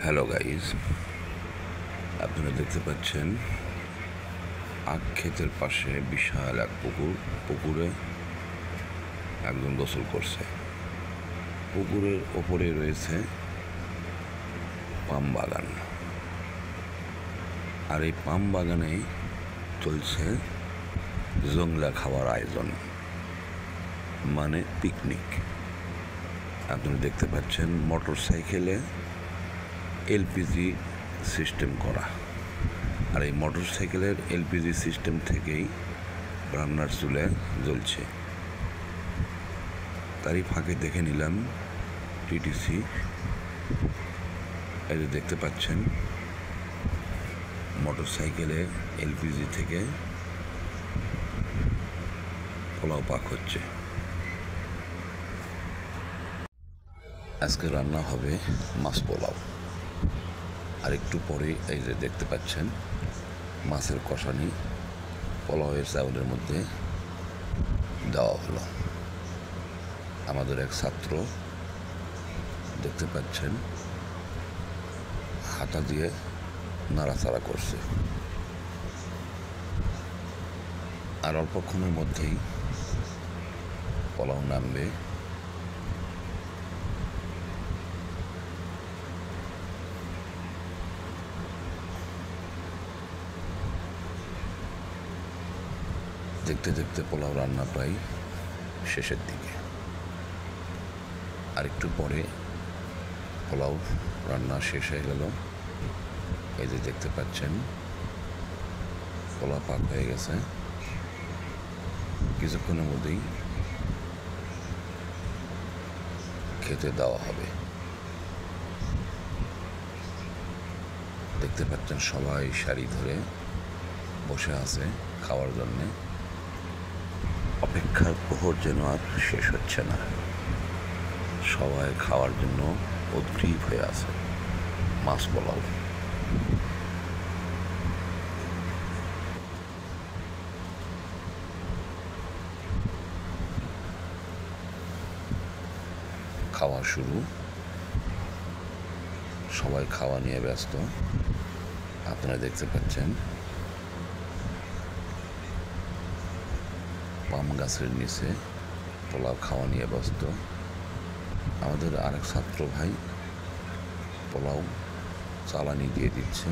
Hello guys, আপনারা দেখতে পাচ্ছেন আখ ক্ষেতের পাশে বিশাল এক পুকুরে একজন গোসল করছে। পুকুরের ওপরে রয়েছে পাম বাগান, আর এই পাম বাগানে চলছে জংলা খাওয়ার আয়োজন, মানে পিকনিক। আপনারা দেখতে পাচ্ছেন মোটর সাইকেলে এলপিজি সিস্টেম করা, আর এই মোটর সাইকেলের এলপিজি সিস্টেম থেকেই রান্নার চুলে জ্বলছে। তারই ফাঁকে দেখে নিলাম টিটিসি। এই যে দেখতে পাচ্ছেন মোটর সাইকেলে এলপিজি থেকে পোলাও পাক হচ্ছে। আজকে রান্না হবে মাছ পোলাও, আর একটু পরে এই যে দেখতে পাচ্ছেন মাছের কষানি পোলাওয়ের চাউলের মধ্যে দেওয়া হলো। আমাদের এক ছাত্র দেখতে পাচ্ছেন হাতা দিয়ে নাড়াচাড়া করছে, আর অল্পক্ষণের মধ্যেই পোলাও নামবে। দেখতে দেখতে পোলাও রান্না প্রায় শেষের দিকে। আর একটু পরে পোলাও রান্না শেষ হয়ে গেল। এই যে দেখতে পাচ্ছেন পোলাও পাক হয়ে গেছে। কিছুক্ষণের মধ্যেই খেতে দেওয়া হবে। দেখতে পাচ্ছেন সবাই সারি ধরে বসে আছে খাওয়ার জন্যে। অপেক্ষার প্রহর যেন আর শেষ হচ্ছে না, সবাই খাওয়ার জন্য উদ্গ্রীব হয়ে আছে মাছ পোলাও। খাওয়া শুরু, সবাই খাওয়া নিয়ে ব্যস্ত। আপনারা দেখতে পাচ্ছেন পাম গাছের নিচে পোলাও খাওয়া নিয়ে ব্যস্ত। আমাদের আরেক ছাত্র ভাই পোলাও চালানি দিয়ে দিচ্ছে।